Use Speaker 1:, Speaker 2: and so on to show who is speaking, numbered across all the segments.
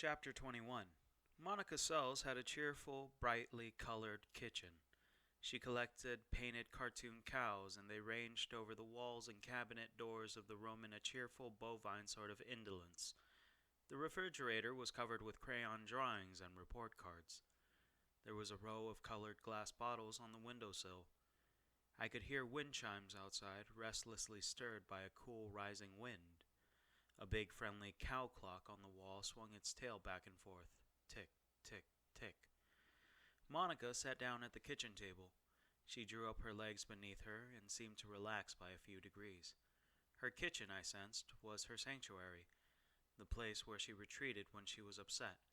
Speaker 1: Chapter 21. Monica Sells had a cheerful, brightly colored kitchen. She collected painted cartoon cows, and they ranged over the walls and cabinet doors of the room in a cheerful bovine sort of indolence. The refrigerator was covered with crayon drawings and report cards. There was a row of colored glass bottles on the windowsill. I could hear wind chimes outside, restlessly stirred by a cool rising wind. A big friendly cow clock on the wall swung its tail back and forth. Tick, tick, tick. Monica sat down at the kitchen table. She drew up her legs beneath her and seemed to relax by a few degrees. Her kitchen, I sensed, was her sanctuary, the place where she retreated when she was upset.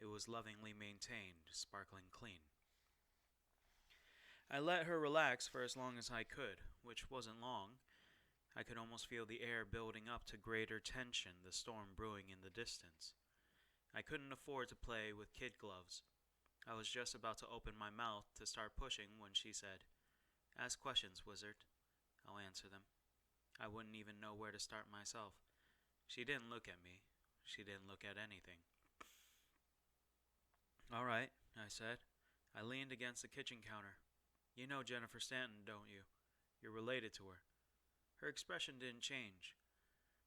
Speaker 1: It was lovingly maintained, sparkling clean. I let her relax for as long as I could, which wasn't long. I could almost feel the air building up to greater tension, the storm brewing in the distance. I couldn't afford to play with kid gloves. I was just about to open my mouth to start pushing when she said, "Ask questions, wizard. I'll answer them." I wouldn't even know where to start myself. She didn't look at me. She didn't look at anything. "All right," I said. I leaned against the kitchen counter. "You know Jennifer Stanton, don't you? You're related to her." Her expression didn't change.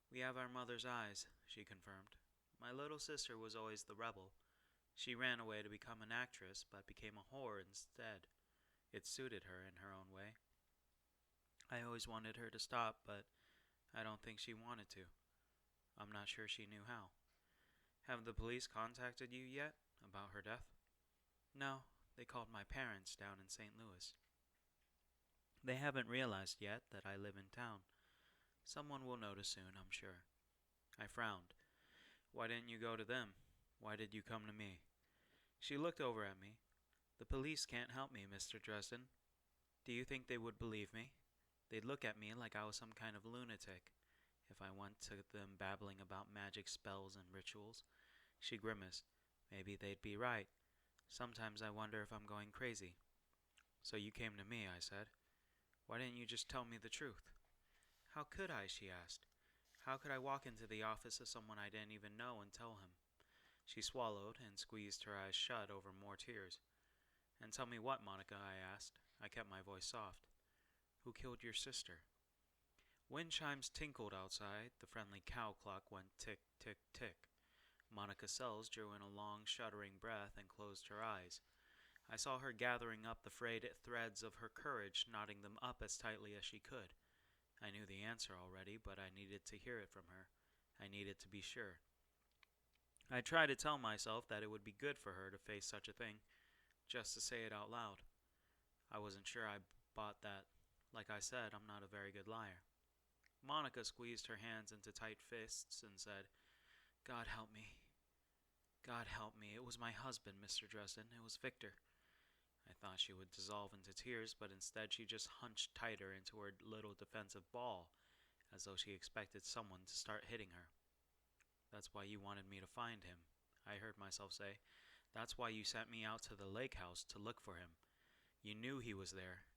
Speaker 1: "We have our mother's eyes," she confirmed. "My little sister was always the rebel. She ran away to become an actress, but became a whore instead. It suited her in her own way. I always wanted her to stop, but I don't think she wanted to. I'm not sure she knew how." "Have the police contacted you yet about her death?" "No, they called my parents down in St. Louis. They haven't realized yet that I live in town. Someone will notice soon, I'm sure." I frowned. "Why didn't you go to them? Why did you come to me?" She looked over at me. "The police can't help me, Mr. Dresden. Do you think they would believe me? They'd look at me like I was some kind of lunatic if I went to them babbling about magic spells and rituals." She grimaced. "Maybe they'd be right. Sometimes I wonder if I'm going crazy." "So you came to me," I said. "Why didn't you just tell me the truth?" "How could I?" she asked. "How could I walk into the office of someone I didn't even know and tell him?" She swallowed and squeezed her eyes shut over more tears. "And tell me what, Monica?" I asked. I kept my voice soft. "Who killed your sister?" Wind chimes tinkled outside. The friendly cow clock went tick, tick, tick. Monica Sells drew in a long, shuddering breath and closed her eyes. I saw her gathering up the frayed threads of her courage, knotting them up as tightly as she could. I knew the answer already, but I needed to hear it from her. I needed to be sure. I tried to tell myself that it would be good for her to face such a thing, just to say it out loud. I wasn't sure I bought that. Like I said, I'm not a very good liar. Monica squeezed her hands into tight fists and said, "God help me. God help me. It was my husband, Mr. Dresden. It was Victor." I thought she would dissolve into tears, but instead she just hunched tighter into her little defensive ball, as though she expected someone to start hitting her. "That's why you wanted me to find him," I heard myself say. "That's why you sent me out to the lake house to look for him. You knew he was there.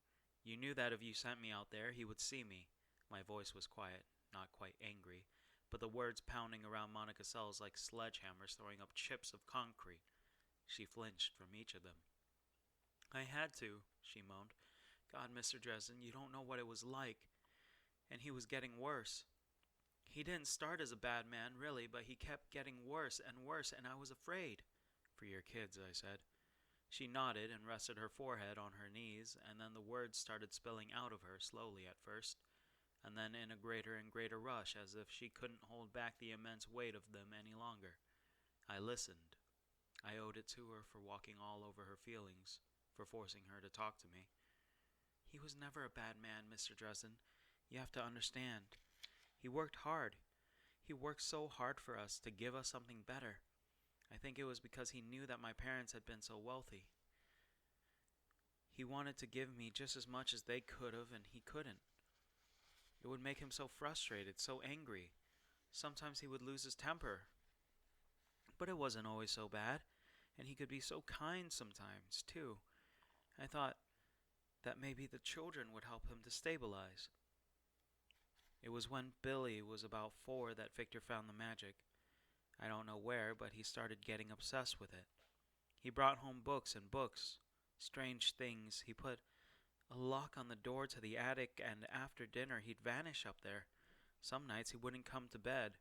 Speaker 1: You knew that if you sent me out there, he would see me." My voice was quiet, not quite angry, but the words pounding around Monica Sells like sledgehammers throwing up chips of concrete. She flinched from each of them. "I had to," she moaned. "God, Mr. Dresden, you don't know what it was like. And he was getting worse. He didn't start as a bad man, really, but he kept getting worse, and I was afraid." "For your kids," I said. She nodded and rested her forehead on her knees, and then the words started spilling out of her, slowly at first, and then in a greater and greater rush, as if she couldn't hold back the immense weight of them any longer. I listened. I owed it to her for walking all over her feelings, for forcing her to talk to me. "He was never a bad man, Mr. Dresden. You have to understand. He worked hard. He worked so hard for us, to give us something better. I think it was because he knew that my parents had been so wealthy. He wanted to give me just as much as they could have, and he couldn't. It would make him so frustrated, so angry. Sometimes he would lose his temper. But it wasn't always so bad, and he could be so kind sometimes, too. I thought that maybe the children would help him to stabilize. It was when Billy was about 4 that Victor found the magic. I don't know where, but he started getting obsessed with it. He brought home books and books, strange things. He put a lock on the door to the attic, and after dinner he'd vanish up there. Some nights he wouldn't come to bed.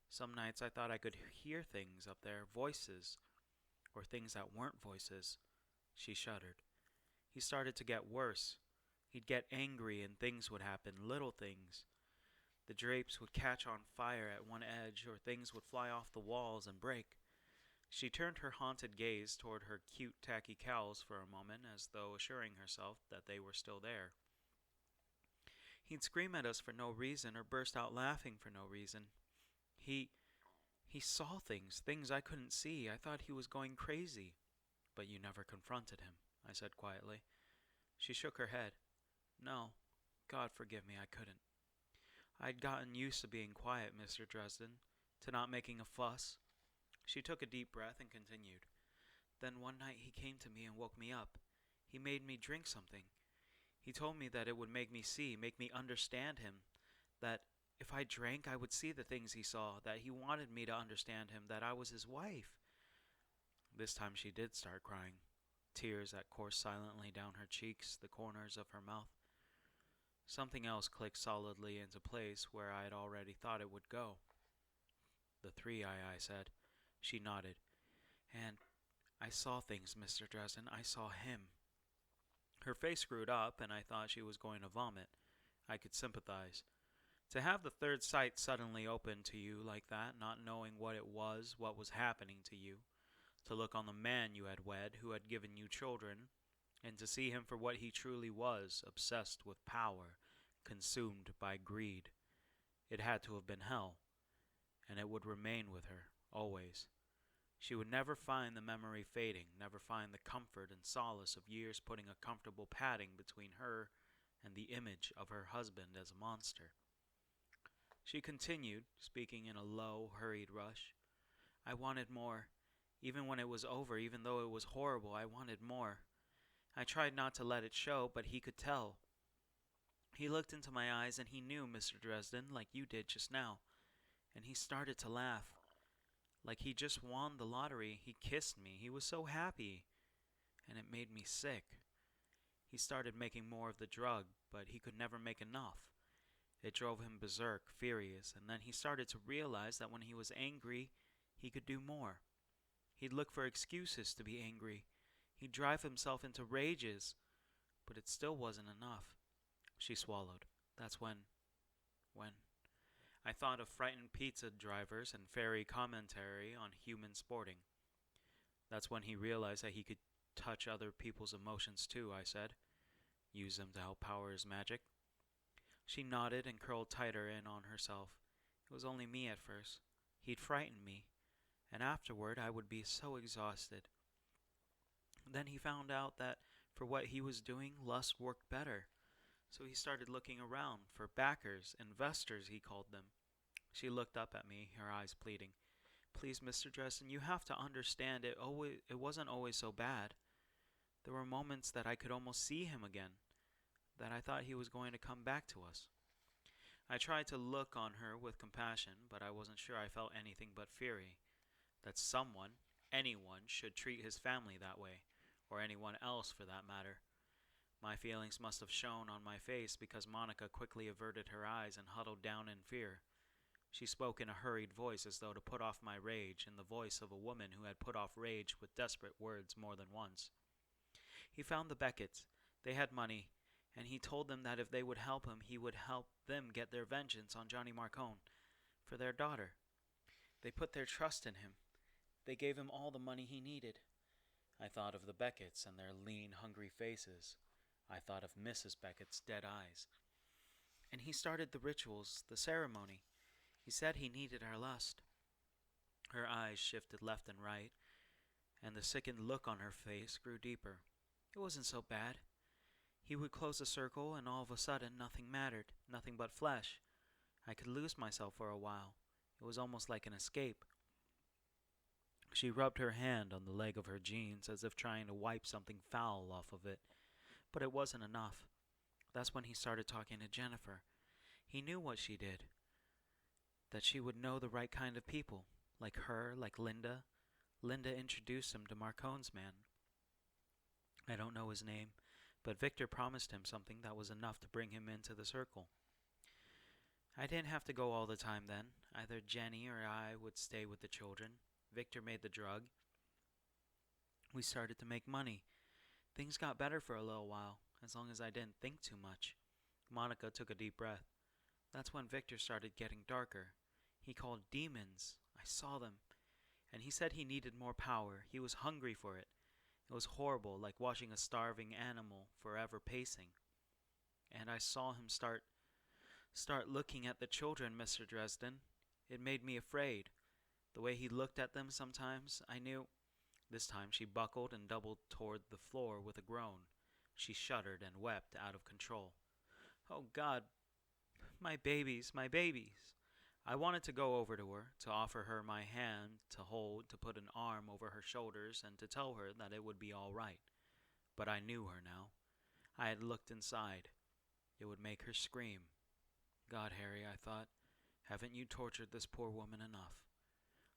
Speaker 1: Some nights I thought I could hear things up there, voices, or things that weren't voices. She shuddered. He started to get worse. He'd get angry and things would happen, little things. The drapes would catch on fire at one edge, or things would fly off the walls and break. She turned her haunted gaze toward her cute, tacky cows for a moment, as though assuring herself that they were still there. He'd scream at us for no reason, or burst out laughing for no reason. He saw things I couldn't see. I thought he was going crazy. But you never confronted him, I said quietly. She shook her head. No, God forgive me, I couldn't. I'd gotten used to being quiet, Mr. Dresden, to not making a fuss. She took a deep breath and continued. Then one night he came to me and woke me up. He made me drink something. He told me that it would make me see, make me understand him, that if I drank I would see the things he saw, that he wanted me to understand him, that I was his wife. This time she did start crying, tears that coursed silently down her cheeks, the corners of her mouth. Something else clicked solidly into place where I had already thought it would go. The three, I said. She nodded. And I saw things, Mr. Dresden. I saw him. Her face screwed up, and I thought she was going to vomit. I could sympathize. To have the third sight suddenly open to you like that, not knowing what it was, what was happening to you, to look on the man you had wed, who had given you children, and to see him for what he truly was, obsessed with power, consumed by greed. It had to have been hell, and it would remain with her, always. She would never find the memory fading, never find the comfort and solace of years putting a comfortable padding between her and the image of her husband as a monster. She continued, speaking in a low, hurried rush. I wanted more. Even when it was over, even though it was horrible, I wanted more. I tried not to let it show, but he could tell. He looked into my eyes and he knew, Mr. Dresden, like you did just now. And he started to laugh. Like he just won the lottery. He kissed me. He was so happy. And it made me sick. He started making more of the drug, but he could never make enough. It drove him berserk, furious, and then he started to realize that when he was angry, he could do more. He'd look for excuses to be angry. He'd drive himself into rages, but it still wasn't enough. She swallowed. That's when I thought of frightened pizza drivers and fairy commentary on human sporting. That's when he realized that he could touch other people's emotions too, I said. Use them to help power his magic. She nodded and curled tighter in on herself. It was only me at first. He'd frightened me, and afterward I would be so exhausted. Then he found out that for what he was doing, lust worked better. So he started looking around for backers, investors he called them. She looked up at me, her eyes pleading. Please, Mr. Dresden, you have to understand it wasn't always so bad. There were moments that I could almost see him again, that I thought he was going to come back to us. I tried to look on her with compassion, but I wasn't sure I felt anything but fury. That someone, anyone, should treat his family that way, or anyone else for that matter. My feelings must have shown on my face because Monica quickly averted her eyes and huddled down in fear. She spoke in a hurried voice as though to put off my rage, in the voice of a woman who had put off rage with desperate words more than once. He found the Becketts. They had money, and he told them that if they would help him, he would help them get their vengeance on Johnny Marcone for their daughter. They put their trust in him. They gave him all the money he needed. I thought of the Becketts and their lean, hungry faces. I thought of Mrs. Beckett's dead eyes. And he started the rituals, the ceremony. He said he needed our lust. Her eyes shifted left and right, and the sickened look on her face grew deeper. It wasn't so bad. He would close the circle, and all of a sudden nothing mattered, nothing but flesh. I could lose myself for a while. It was almost like an escape. She rubbed her hand on the leg of her jeans as if trying to wipe something foul off of it. But it wasn't enough. That's when he started talking to Jennifer. He knew what she did. That she would know the right kind of people. Like her, like Linda. Linda introduced him to Marcone's man. I don't know his name, but Victor promised him something that was enough to bring him into the circle. I didn't have to go all the time then. Either Jenny or I would stay with the children. Victor made the drug. We started to make money. Things got better for a little while, as long as I didn't think too much. Monica took a deep breath. That's when Victor started getting darker. He called demons. I saw them. And he said he needed more power. He was hungry for it. It was horrible, like watching a starving animal forever pacing. And I saw him start looking at the children, Mr. Dresden. It made me afraid. The way he looked at them sometimes, I knew. This time she buckled and doubled toward the floor with a groan. She shuddered and wept out of control. Oh, God, my babies, my babies. I wanted to go over to her, to offer her my hand to hold, to put an arm over her shoulders, and to tell her that it would be all right. But I knew her now. I had looked inside. It would make her scream. God, Harry, I thought, haven't you tortured this poor woman enough?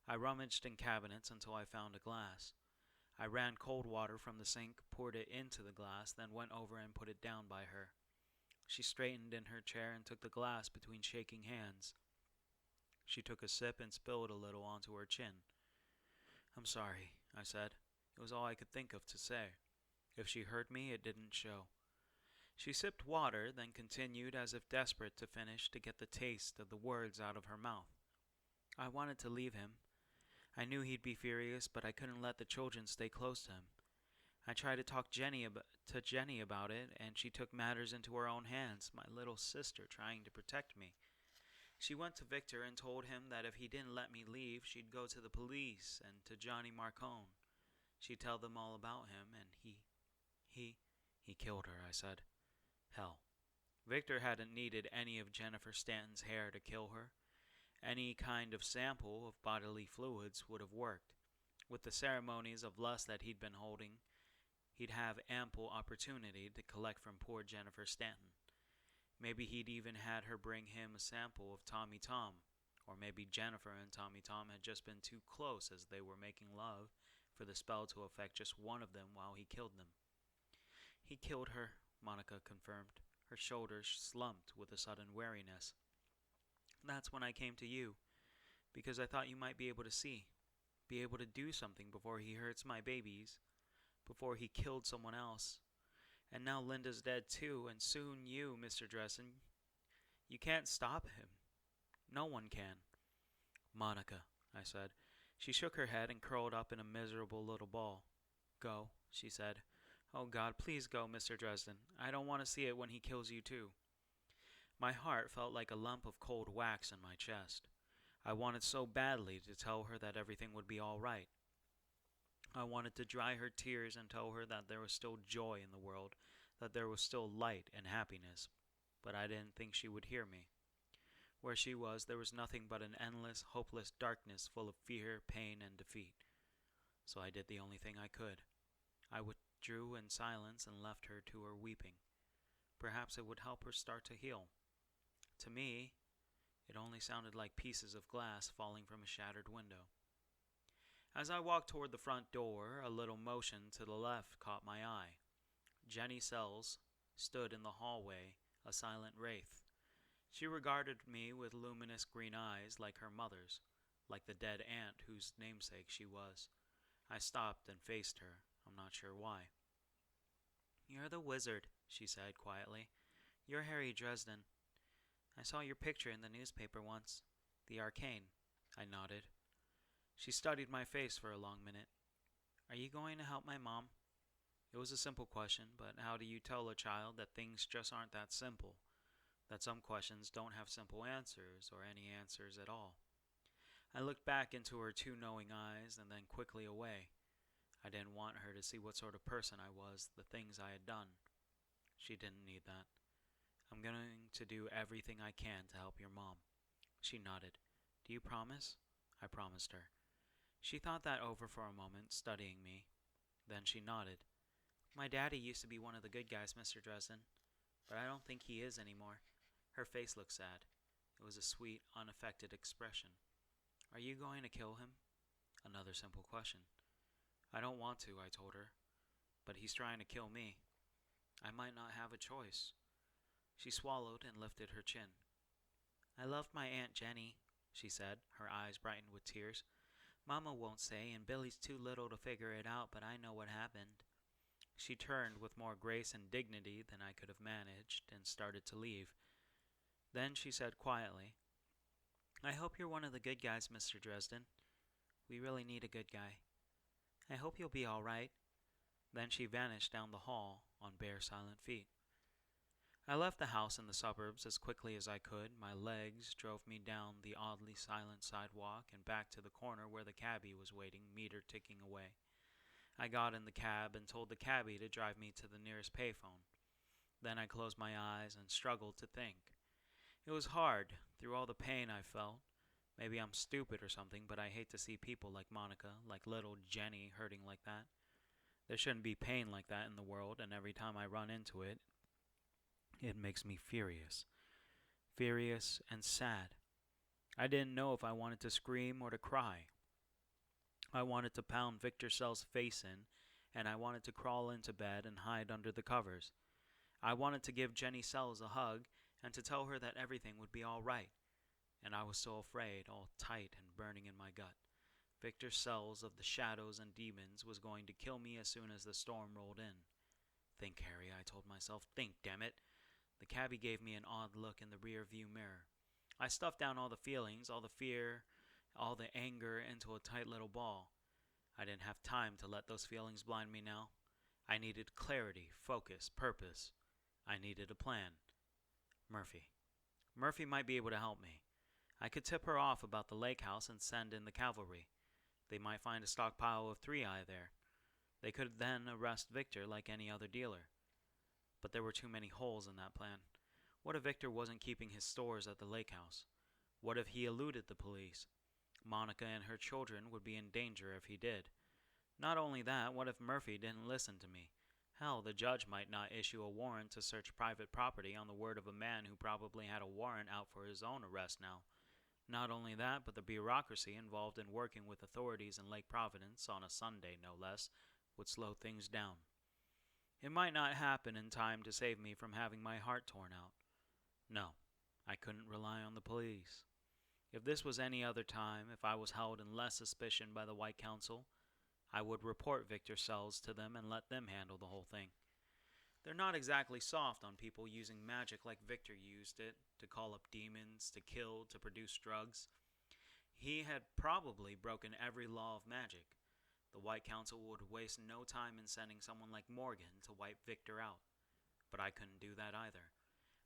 Speaker 1: I rummaged in cabinets until I found a glass. I ran cold water from the sink, poured it into the glass, then went over and put it down by her. She straightened in her chair and took the glass between shaking hands. She took a sip and spilled a little onto her chin. I'm sorry, I said. It was all I could think of to say. If she heard me, it didn't show. She sipped water, then continued as if desperate to finish to get the taste of the words out of her mouth. I wanted to leave him. I knew he'd be furious, but I couldn't let the children stay close to him. I tried to talk to Jenny about it, and she took matters into her own hands, my little sister trying to protect me. She went to Victor and told him that if he didn't let me leave, she'd go to the police and to Johnny Marcone. She'd tell them all about him, and he killed her, I said. Hell. Victor hadn't needed any of Jennifer Stanton's hair to kill her. Any kind of sample of bodily fluids would have worked. With the ceremonies of lust that he'd been holding, he'd have ample opportunity to collect from poor Jennifer Stanton. Maybe he'd even had her bring him a sample of Tommy Tom, or maybe Jennifer and Tommy Tom had just been too close as they were making love for the spell to affect just one of them while he killed them. He killed her, Monica confirmed. Her shoulders slumped with a sudden weariness. That's when I came to you, because I thought you might be able to see, be able to do something before he hurts my babies, before he killed someone else. And now Linda's dead too, and soon you, Mr. Dresden. You can't stop him. No one can. Monica, I said. She shook her head and curled up in a miserable little ball. Go, she said. Oh, God, please go, Mr. Dresden. I don't want to see it when he kills you too. My heart felt like a lump of cold wax in my chest. I wanted so badly to tell her that everything would be all right. I wanted to dry her tears and tell her that there was still joy in the world, that there was still light and happiness, but I didn't think she would hear me. Where she was, there was nothing but an endless, hopeless darkness full of fear, pain, and defeat. So I did the only thing I could. I withdrew in silence and left her to her weeping. Perhaps it would help her start to heal. To me, it only sounded like pieces of glass falling from a shattered window. As I walked toward the front door, a little motion to the left caught my eye. Jenny Sells stood in the hallway, a silent wraith. She regarded me with luminous green eyes like her mother's, like the dead aunt whose namesake she was. I stopped and faced her, I'm not sure why. You're the wizard, she said quietly. You're Harry Dresden. I saw your picture in the newspaper once. The Arcane. I nodded. She studied my face for a long minute. Are you going to help my mom? It was a simple question, but how do you tell a child that things just aren't that simple? That some questions don't have simple answers, or any answers at all? I looked back into her two knowing eyes, and then quickly away. I didn't want her to see what sort of person I was, the things I had done. She didn't need that. I'm going to do everything I can to help your mom. She nodded. Do you promise? I promised her. She thought that over for a moment, studying me. Then she nodded. My daddy used to be one of the good guys, Mr. Dresden, but I don't think he is anymore. Her face looked sad. It was a sweet, unaffected expression. Are you going to kill him? Another simple question. I don't want to, I told her, but he's trying to kill me. I might not have a choice. She swallowed and lifted her chin. I loved my Aunt Jenny, she said, her eyes brightened with tears. Mama won't say, and Billy's too little to figure it out, but I know what happened. She turned with more grace and dignity than I could have managed and started to leave. Then she said quietly, I hope you're one of the good guys, Mr. Dresden. We really need a good guy. I hope you'll be all right. Then she vanished down the hall on bare, silent feet. I left the house in the suburbs as quickly as I could. My legs drove me down the oddly silent sidewalk and back to the corner where the cabbie was waiting, meter ticking away. I got in the cab and told the cabbie to drive me to the nearest payphone. Then I closed my eyes and struggled to think. It was hard, through all the pain I felt. Maybe I'm stupid or something, but I hate to see people like Monica, like little Jenny, hurting like that. There shouldn't be pain like that in the world, and every time I run into it, it makes me furious. Furious and sad. I didn't know if I wanted to scream or to cry. I wanted to pound Victor Sell's face in, and I wanted to crawl into bed and hide under the covers. I wanted to give Jenny Sells a hug and to tell her that everything would be all right. And I was so afraid, all tight and burning in my gut. Victor Sells of the shadows and demons was going to kill me as soon as the storm rolled in. Think, Harry, I told myself. Think, damn it. The cabbie gave me an odd look in the rear-view mirror. I stuffed down all the feelings, all the fear, all the anger into a tight little ball. I didn't have time to let those feelings blind me now. I needed clarity, focus, purpose. I needed a plan. Murphy. Murphy might be able to help me. I could tip her off about the lake house and send in the cavalry. They might find a stockpile of 3-eye there. They could then arrest Victor like any other dealer. But there were too many holes in that plan. What if Victor wasn't keeping his stores at the lake house? What if he eluded the police? Monica and her children would be in danger if he did. Not only that, what if Murphy didn't listen to me? Hell, the judge might not issue a warrant to search private property on the word of a man who probably had a warrant out for his own arrest now. Not only that, but the bureaucracy involved in working with authorities in Lake Providence, on a Sunday no less, would slow things down. It might not happen in time to save me from having my heart torn out. No, I couldn't rely on the police. If this was any other time, if I was held in less suspicion by the White Council, I would report Victor Sells to them and let them handle the whole thing. They're not exactly soft on people using magic like Victor used it, to call up demons, to kill, to produce drugs. He had probably broken every law of magic. The White Council would waste no time in sending someone like Morgan to wipe Victor out. But I couldn't do that either.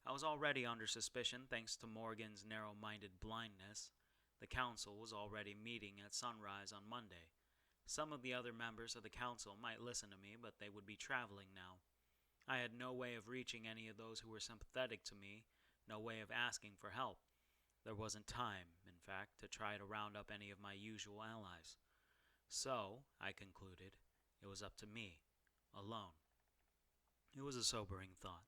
Speaker 1: I was already under suspicion thanks to Morgan's narrow-minded blindness. The council was already meeting at sunrise on Monday. Some of the other members of the council might listen to me, but they would be traveling now. I had no way of reaching any of those who were sympathetic to me, no way of asking for help. There wasn't time, in fact, to try to round up any of my usual allies. So, I concluded, it was up to me, alone. It was a sobering thought.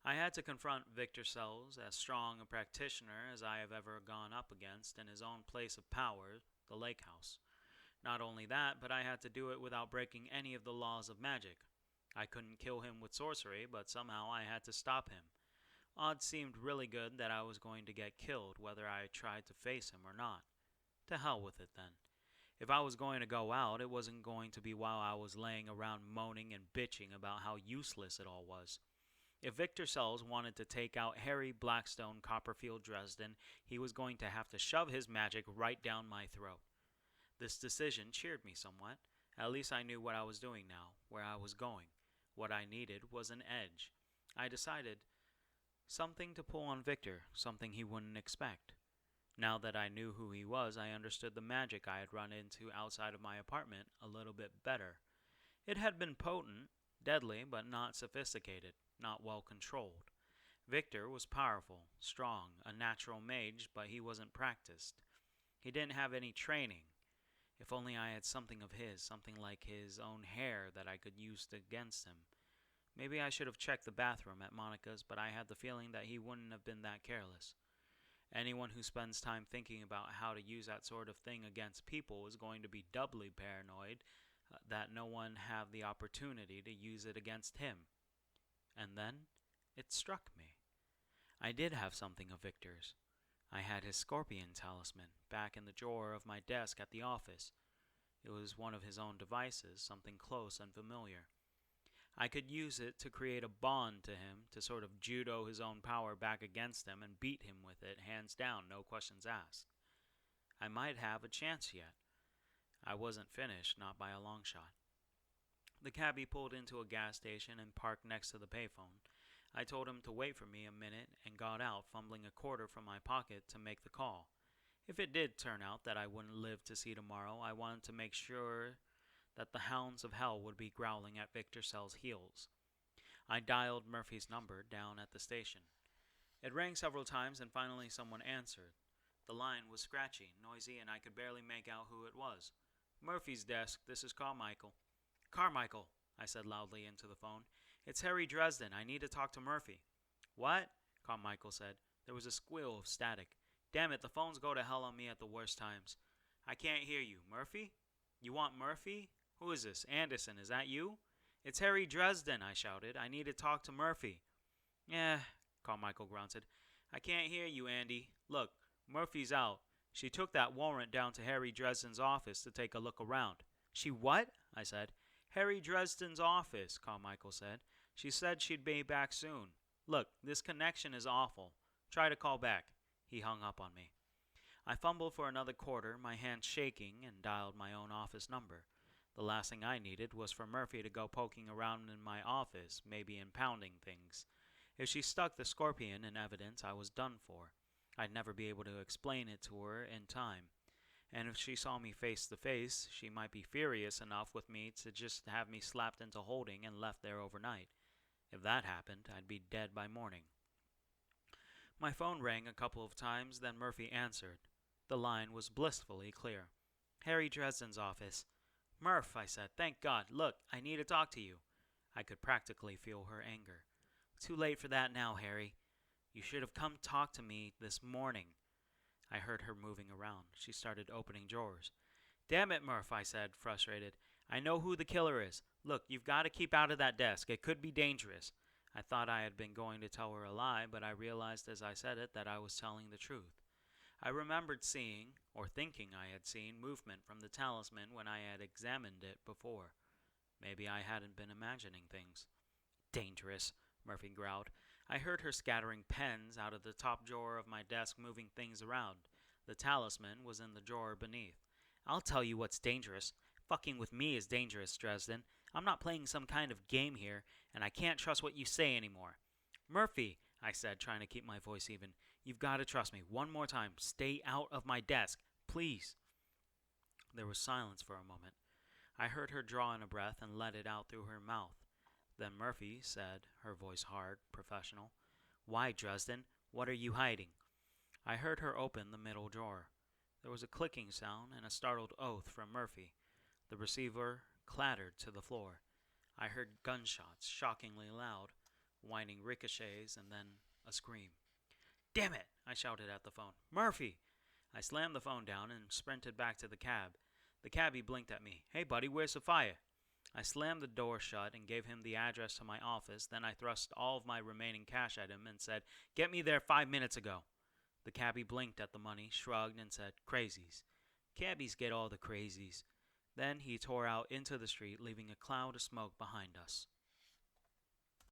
Speaker 1: I had to confront Victor Sells, as strong a practitioner as I have ever gone up against in his own place of power, the lake house. Not only that, but I had to do it without breaking any of the laws of magic. I couldn't kill him with sorcery, but somehow I had to stop him. Odds seemed really good that I was going to get killed, whether I tried to face him or not. To hell with it, then. If I was going to go out, it wasn't going to be while I was laying around moaning and bitching about how useless it all was. If Victor Sells wanted to take out Harry Blackstone Copperfield Dresden, he was going to have to shove his magic right down my throat. This decision cheered me somewhat. At least I knew what I was doing now, where I was going. What I needed was an edge. I decided something to pull on Victor, something he wouldn't expect. Now that I knew who he was, I understood the magic I had run into outside of my apartment a little bit better. It had been potent, deadly, but not sophisticated, not well controlled. Victor was powerful, strong, a natural mage, but he wasn't practiced. He didn't have any training. If only I had something of his, something like his own hair that I could use against him. Maybe I should have checked the bathroom at Monica's, but I had the feeling that he wouldn't have been that careless. Anyone who spends time thinking about how to use that sort of thing against people is going to be doubly paranoid that no one have the opportunity to use it against him. And then it struck me. I did have something of Victor's. I had his scorpion talisman back in the drawer of my desk at the office. It was one of his own devices, something close and familiar. I could use it to create a bond to him, to sort of judo his own power back against him and beat him with it, hands down, no questions asked. I might have a chance yet. I wasn't finished, not by a long shot. The cabbie pulled into a gas station and parked next to the payphone. I told him to wait for me a minute and got out, fumbling a quarter from my pocket to make the call. If it did turn out that I wouldn't live to see tomorrow, I wanted to make sure that the hounds of hell would be growling at Victor Sell's heels. I dialed Murphy's number down at the station. It rang several times and finally someone answered. The line was scratchy, noisy, and I could barely make out who it was. Murphy's desk, this is Carmichael. Carmichael, I said loudly into the phone. It's Harry Dresden. I need to talk to Murphy. What? Carmichael said. There was a squeal of static. Damn it, the phones go to hell on me at the worst times. I can't hear you. Murphy? You want Murphy? Who is this? Anderson, is that you? It's Harry Dresden, I shouted. I need to talk to Murphy. Yeah, Carmichael grunted. I can't hear you, Andy. Look, Murphy's out. She took that warrant down to Harry Dresden's office to take a look around. She what? I said. Harry Dresden's office, Carmichael said. She said she'd be back soon. Look, this connection is awful. Try to call back. He hung up on me. I fumbled for another quarter, my hand shaking, and dialed my own office number. The last thing I needed was for Murphy to go poking around in my office, maybe impounding things. If she stuck the scorpion in evidence, I was done for. I'd never be able to explain it to her in time. And if she saw me face to face, she might be furious enough with me to just have me slapped into holding and left there overnight. If that happened, I'd be dead by morning. My phone rang a couple of times, then Murphy answered. The line was blissfully clear. Harry Dresden's office. Murph, I said, thank God. Look, I need to talk to you. I could practically feel her anger. Too late for that now, Harry. You should have come talk to me this morning. I heard her moving around. She started opening drawers. Damn it, Murph, I said, frustrated. I know who the killer is. Look, you've got to keep out of that desk. It could be dangerous. I thought I had been going to tell her a lie, but I realized as I said it that I was telling the truth. I remembered seeing, or thinking I had seen, movement from the talisman when I had examined it before. Maybe I hadn't been imagining things. Dangerous, Murphy growled. I heard her scattering pens out of the top drawer of my desk, moving things around. The talisman was in the drawer beneath. I'll tell you what's dangerous. Fucking with me is dangerous, Dresden. I'm not playing some kind of game here, and I can't trust what you say anymore. Murphy, I said, trying to keep my voice even, you've got to trust me. One more time. Stay out of my desk. Please. There was silence for a moment. I heard her draw in a breath and let it out through her mouth. Then Murphy said, her voice hard, professional, Why, Dresden? What are you hiding? I heard her open the middle drawer. There was a clicking sound and a startled oath from Murphy. The receiver clattered to the floor. I heard gunshots, shockingly loud, whining ricochets, and then a scream. Damn it! I shouted at the phone. Murphy! I slammed the phone down and sprinted back to the cab. The cabbie blinked at me. Hey, buddy, where's Sophia? I slammed the door shut and gave him the address to my office. Then I thrust all of my remaining cash at him and said, Get me there 5 minutes ago. The cabbie blinked at the money, shrugged, and said, Crazies. Cabbies get all the crazies. Then he tore out into the street, leaving a cloud of smoke behind us.